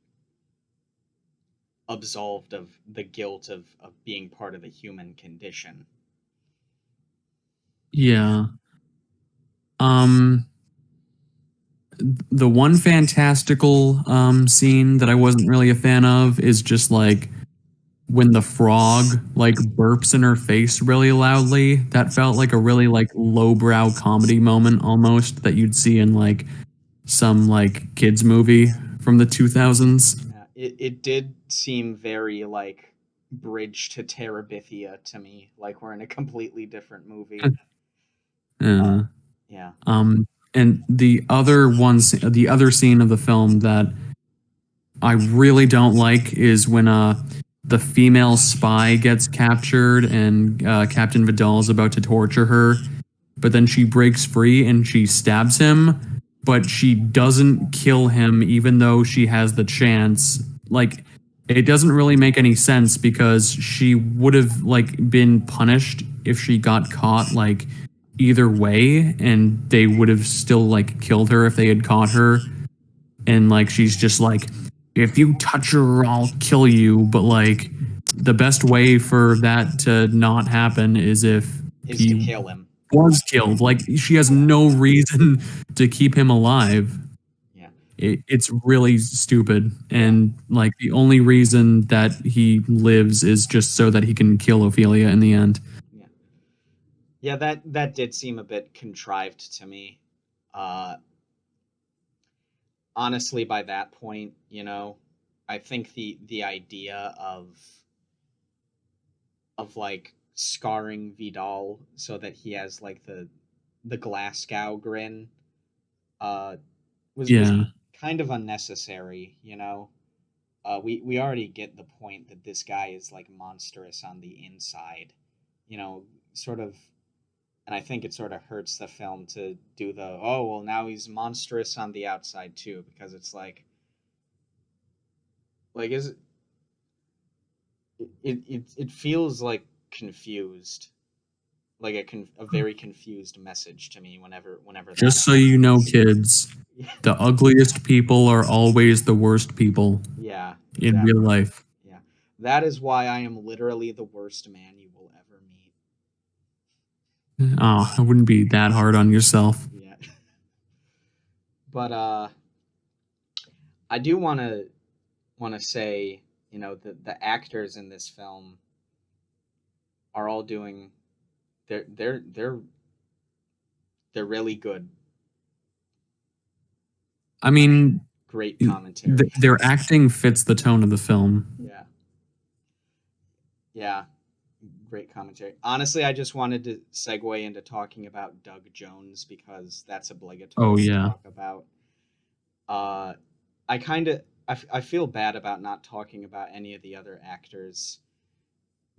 Speaker 1: absolved of the guilt of being part of the human condition.
Speaker 2: Yeah. Um. The one fantastical scene that I wasn't really a fan of is just like when the frog like burps in her face really loudly. That felt like a really like lowbrow comedy moment almost that you'd see in like some like kids movie from the 2000s.
Speaker 1: Yeah, it did seem very like Bridge to Terabithia to me, like we're in a completely different movie.
Speaker 2: Uh,
Speaker 1: Yeah.
Speaker 2: and the other scene of the film that I really don't like is when the female spy gets captured and Captain Vidal is about to torture her, but then she breaks free and she stabs him, but she doesn't kill him even though she has the chance. Like it doesn't really make any sense because she would have like been punished if she got caught like either way, and they would have still like killed her if they had caught her. And like she's just like, if you touch her, I'll kill you. But like the best way for that to not happen is if
Speaker 1: Is
Speaker 2: he
Speaker 1: to kill him.
Speaker 2: was killed. Like she has no reason to keep him alive.
Speaker 1: Yeah.
Speaker 2: It's really stupid. And like the only reason that he lives is just so that he can kill Ophelia in the end.
Speaker 1: Yeah. Yeah, that did seem a bit contrived to me. Honestly, by that point, you know, I think the idea of like scarring Vidal so that he has like the Glasgow grin was
Speaker 2: Yeah.
Speaker 1: kind of unnecessary, you know. We already get the point that this guy is like monstrous on the inside, you know, sort of. And I think it sort of hurts the film to do the, oh well, now he's monstrous on the outside too, because it's like is it feels like confused, like a very confused message to me whenever
Speaker 2: Just so you know, kids, the ugliest people are always the worst people
Speaker 1: yeah,
Speaker 2: in
Speaker 1: exactly.
Speaker 2: real life.
Speaker 1: Yeah, that is why I am literally the worst man you will ever meet.
Speaker 2: Oh, I wouldn't be that hard on yourself.
Speaker 1: Yeah. But I do want to say, you know, the actors in this film are all doing they're really good.
Speaker 2: I mean,
Speaker 1: Great commentary.
Speaker 2: their acting fits the tone of the film.
Speaker 1: Yeah. Yeah. Great commentary. Honestly, I just wanted to segue into talking about Doug Jones because that's obligatory
Speaker 2: Oh
Speaker 1: to
Speaker 2: yeah.
Speaker 1: talk about. I kind of I feel bad about not talking about any of the other actors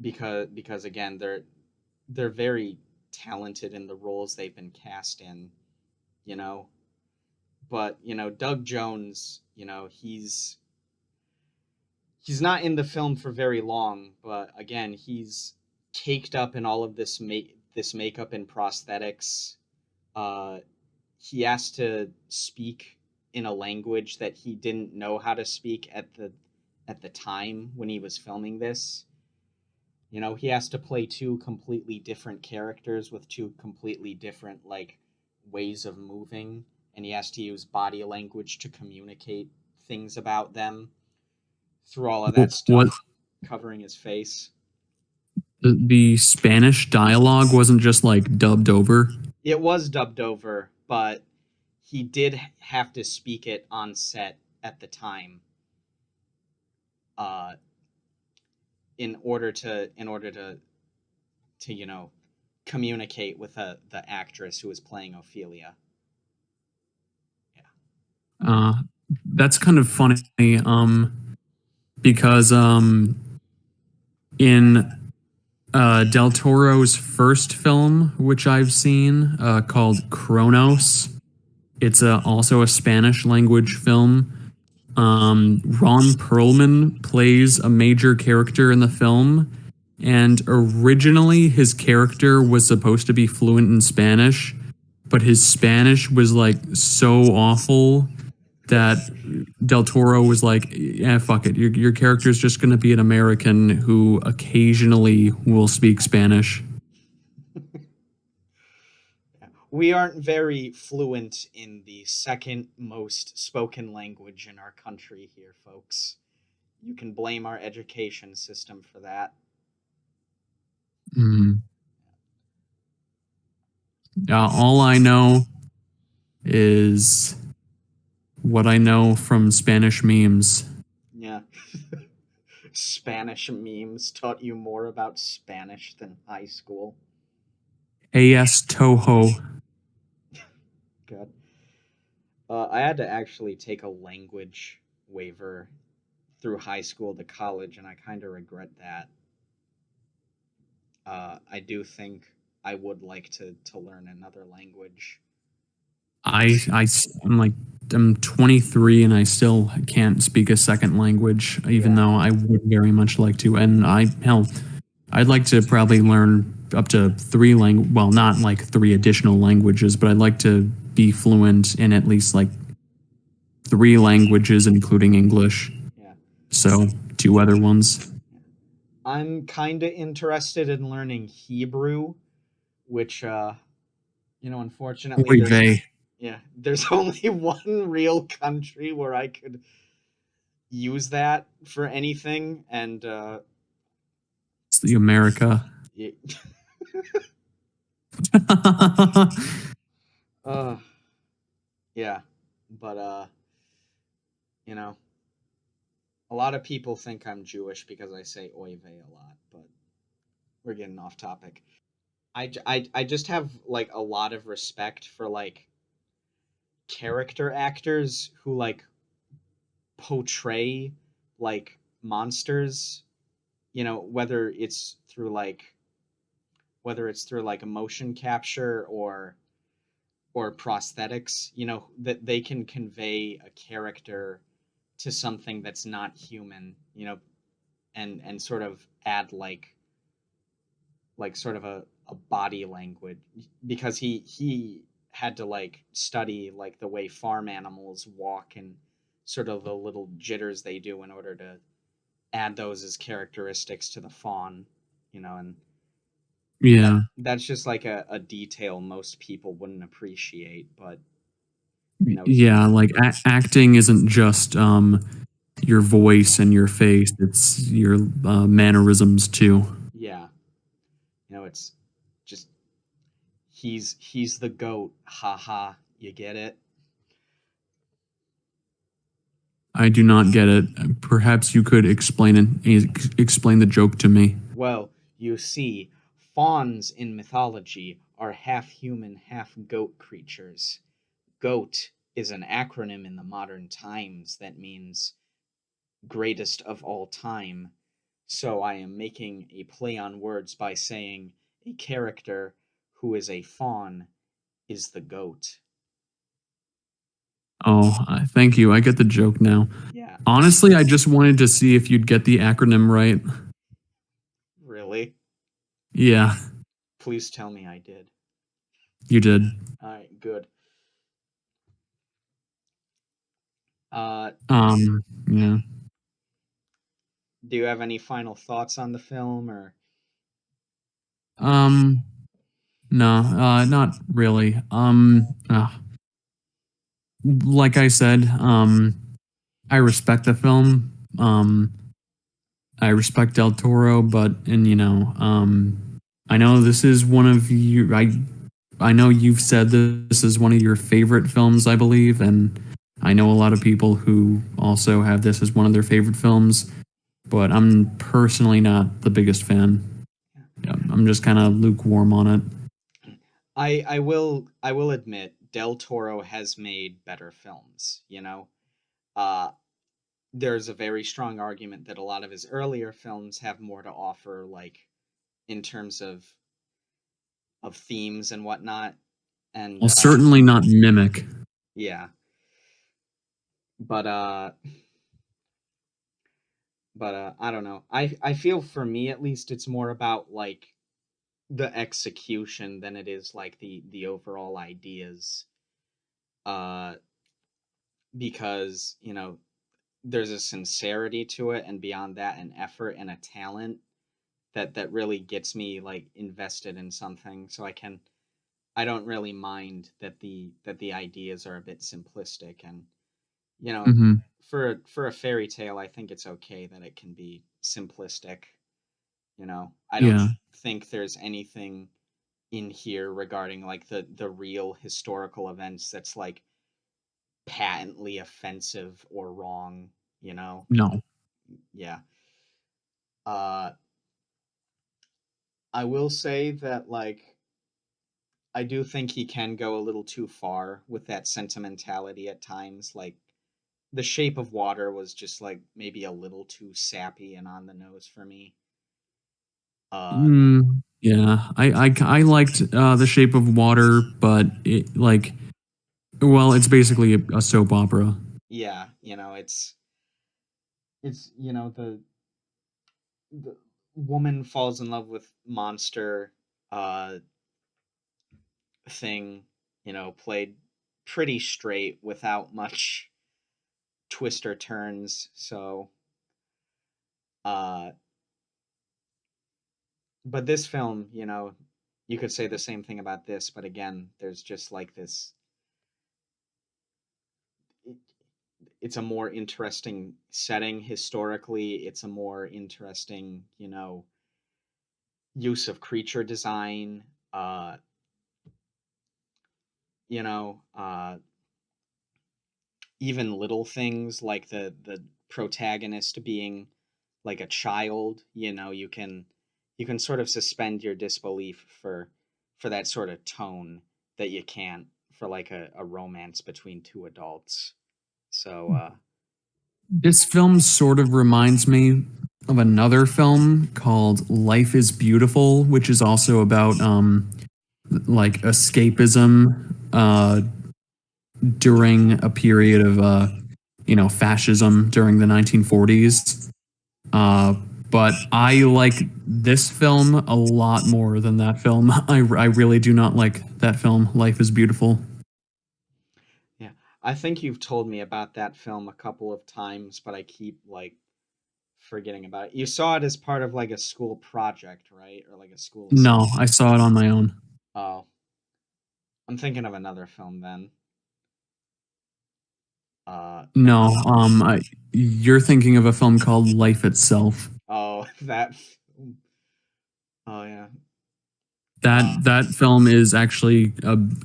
Speaker 1: because again they're very talented in the roles they've been cast in, you know. But you know, Doug Jones, you know, he's not in the film for very long, but again, he's caked up in all of this makeup and prosthetics. Uh, he has to speak in a language that he didn't know how to speak at the time when he was filming this. You know, he has to play two completely different characters with two completely different like ways of moving, and he has to use body language to communicate things about them through all of that
Speaker 2: What
Speaker 1: stuff covering his face.
Speaker 2: the Spanish dialogue wasn't just like dubbed over.
Speaker 1: It was dubbed over, but he did have to speak it on set at the time. Uh, in order to you know communicate with the actress who was playing Ophelia.
Speaker 2: Uh, that's kind of funny. Because in Del Toro's first film, which I've seen, called Kronos, it's also a Spanish language film. Ron Perlman plays a major character in the film, and originally his character was supposed to be fluent in Spanish, but his Spanish was like so awful that Del Toro was like, yeah, fuck it. Your character's just going to be an American who occasionally will speak Spanish.
Speaker 1: we aren't very fluent in the second most spoken language in our country here, folks. You can blame our education system for that.
Speaker 2: Mm. All I know is what I know from Spanish memes.
Speaker 1: Yeah. Spanish memes taught you more about Spanish than high school.
Speaker 2: AS Toho.
Speaker 1: Good. I had to actually take a language waiver through high school to college, and I kind of regret that. I do think I would like to learn another language.
Speaker 2: I'm like, I'm 23 and I still can't speak a second language, even
Speaker 1: Yeah.
Speaker 2: though I would very much like to. And I'd like to probably learn up to well, not like 3 additional languages, but I'd like to be fluent in at least like 3 languages, including English.
Speaker 1: Yeah.
Speaker 2: So 2 other ones.
Speaker 1: I'm kind of interested in learning Hebrew, which, unfortunately,
Speaker 2: Oy vey.
Speaker 1: there's only one real country where I could use that for anything, and
Speaker 2: It's the America.
Speaker 1: it,
Speaker 2: uh,
Speaker 1: uh, yeah, but you know, a lot of people think I'm Jewish because I say oy vey a lot, but we're getting off topic. I just have like a lot of respect for like character actors who like portray like monsters, whether it's through like a motion capture or prosthetics, that they can convey a character to something that's not human, and sort of add like sort of a body language, because he had to like study like the way farm animals walk and sort of the little jitters they do in order to add those as characteristics to the fawn, and
Speaker 2: yeah.
Speaker 1: that's just like a detail most people wouldn't appreciate, but
Speaker 2: Yeah, like acting isn't just your voice and your face, it's your mannerisms too.
Speaker 1: yeah, it's just he's the goat, haha, you get it.
Speaker 2: I do not get it. Perhaps you could explain the joke to me.
Speaker 1: Well, you see, fauns in mythology are half human, half goat creatures. Goat is an acronym in the modern times that means greatest of all time. So I am making a play on words by saying a character who is a faun is the goat.
Speaker 2: Oh, thank you. I get the joke now.
Speaker 1: Yeah,
Speaker 2: Honestly, I just wanted to see if you'd get the acronym right.
Speaker 1: really?
Speaker 2: Yeah,
Speaker 1: Please tell me I did.
Speaker 2: you did.
Speaker 1: All right, good. Uh,
Speaker 2: Yeah.
Speaker 1: do you have any final thoughts on the film, or?
Speaker 2: Um, no, not really. Like I said, I respect the film. I respect Del Toro, but I know this is one of you. I know you've said this is one of your favorite films, I believe, and I know a lot of people who also have this as one of their favorite films. But I'm personally not the biggest fan. Yeah, I'm just kind of lukewarm on it.
Speaker 1: I will admit Del Toro has made better films, Uh there's a very strong argument that a lot of his earlier films have more to offer, like in terms of themes and whatnot. And
Speaker 2: Well, certainly not Mimic.
Speaker 1: yeah. But I don't know. I feel for me at least it's more about like the execution than it is like the overall ideas. Uh because, there's a sincerity to it, and beyond that an effort and a talent that really gets me like invested in something, so I don't really mind that the ideas are a bit simplistic, and you know,
Speaker 2: Hmm.
Speaker 1: for a fairy tale, I think it's okay that it can be simplistic. I don't
Speaker 2: Yeah.
Speaker 1: think there's anything in here regarding like the real historical events that's like patently offensive or wrong, you know.
Speaker 2: No.
Speaker 1: Yeah. Uh I will say that like I do think he can go a little too far with that sentimentality at times. Like The Shape of Water was just like maybe a little too sappy and on the nose for me. Uh
Speaker 2: Yeah. I liked The Shape of Water, but it like, well, it's basically a soap opera.
Speaker 1: yeah, it's the woman falls in love with monster uh thing, played pretty straight without much twist or turns. So uh but this film, you could say the same thing about this, but again, there's just like this it, it's a more interesting setting historically. It's a more interesting, use of creature design. Uh, you know, even little things like the protagonist being like a child. You can sort of suspend your disbelief for that sort of tone that you can't for like a romance between two adults. So
Speaker 2: This film sort of reminds me of another film called Life is Beautiful, which is also about like escapism during a period of fascism during the 1940s. Uh, but I like this film a lot more than that film. I really do not like that film, Life is Beautiful.
Speaker 1: yeah, I think you've told me about that film a couple of times, but I keep like forgetting about it. You saw it as part of like a school project, right? Or like a school
Speaker 2: No,
Speaker 1: assignment.
Speaker 2: I saw it on my own.
Speaker 1: Oh, I'm thinking of another film then. Uh,
Speaker 2: No, you're thinking of a film called Life Itself.
Speaker 1: oh, that film. Oh yeah.
Speaker 2: That film is actually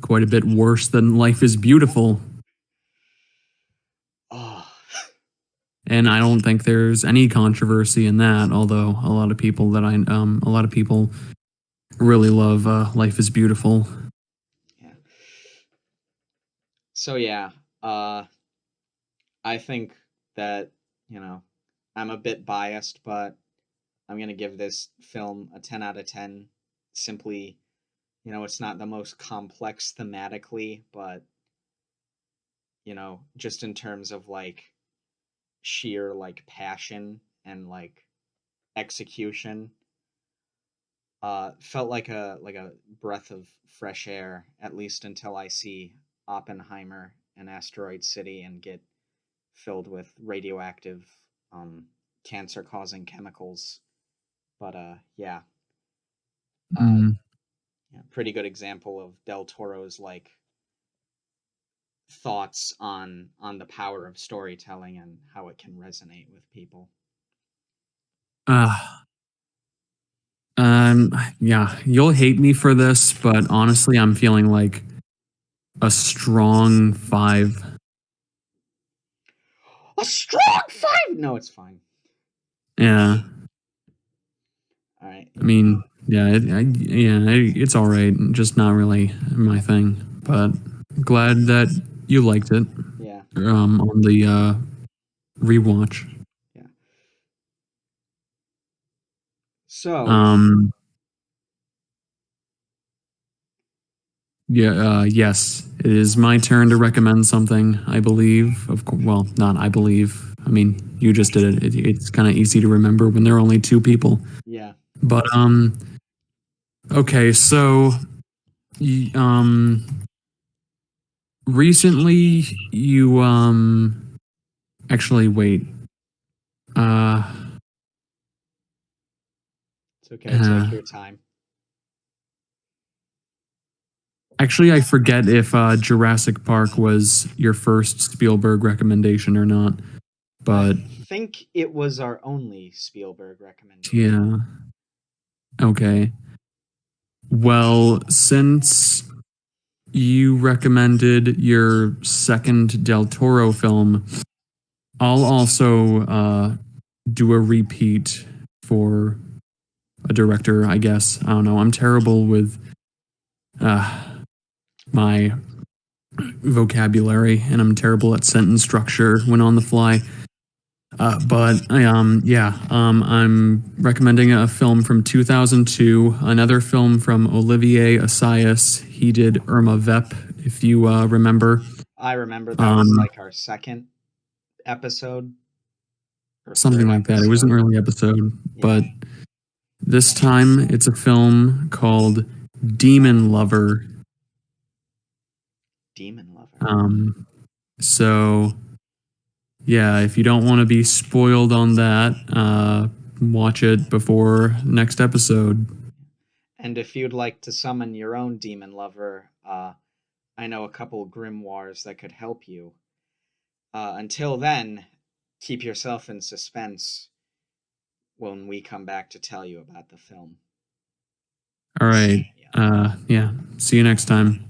Speaker 2: quite a bit worse than Life is Beautiful,
Speaker 1: Oh,
Speaker 2: and I don't think there's any controversy in that. Although a lot of people really love Life is Beautiful.
Speaker 1: yeah. So yeah, uh, I think that you know I'm a bit biased, but I'm gonna give this film a 10 out of 10. Simply, it's not the most complex thematically, but just in terms of like sheer like passion and like execution, felt like a breath of fresh air, at least until I see Oppenheimer and Asteroid City and get filled with radioactive, um, cancer-causing chemicals. But uh,
Speaker 2: Mm.
Speaker 1: yeah, pretty good example of Del Toro's like thoughts on the power of storytelling and how it can resonate with people.
Speaker 2: Uh, um, yeah, you'll hate me for this, but honestly, I'm feeling like a strong five.
Speaker 1: A strong five. No, it's fine.
Speaker 2: Yeah,
Speaker 1: All right.
Speaker 2: I mean, it's all right. Just not really my thing. But glad that you liked it.
Speaker 1: Yeah.
Speaker 2: On the rewatch.
Speaker 1: Yeah. So
Speaker 2: Um, yeah, yes, it is my turn to recommend something. I believe, well, not I believe. I mean, you just did it. It's kind of easy to remember when there are only two people.
Speaker 1: yeah.
Speaker 2: But okay, so um, recently you actually wait. Uh,
Speaker 1: It's okay.
Speaker 2: uh
Speaker 1: Take your time.
Speaker 2: Actually, I forget if Jurassic Park was your first Spielberg recommendation or not. But
Speaker 1: I think it was our only Spielberg recommendation.
Speaker 2: yeah. Okay. Well, since you recommended your second Del Toro film, I'll also do a repeat for a director, I guess. I don't know. I'm terrible with my vocabulary, and I'm terrible at sentence structure when on the fly. I'm recommending a film from 2002, another film from Olivier Assayas. He did Irma Vep, if you remember.
Speaker 1: I remember that was like our second episode. Or
Speaker 2: Something like that. It was an early episode, but this time it's a film called Demon Lover.
Speaker 1: Demon Lover.
Speaker 2: So yeah, if you don't want to be spoiled on that, watch it before next episode.
Speaker 1: And if you'd like to summon your own demon lover, I know a couple grimoires that could help you. Until then, keep yourself in suspense when we come back to tell you about the film.
Speaker 2: All right. Yeah. See you next time.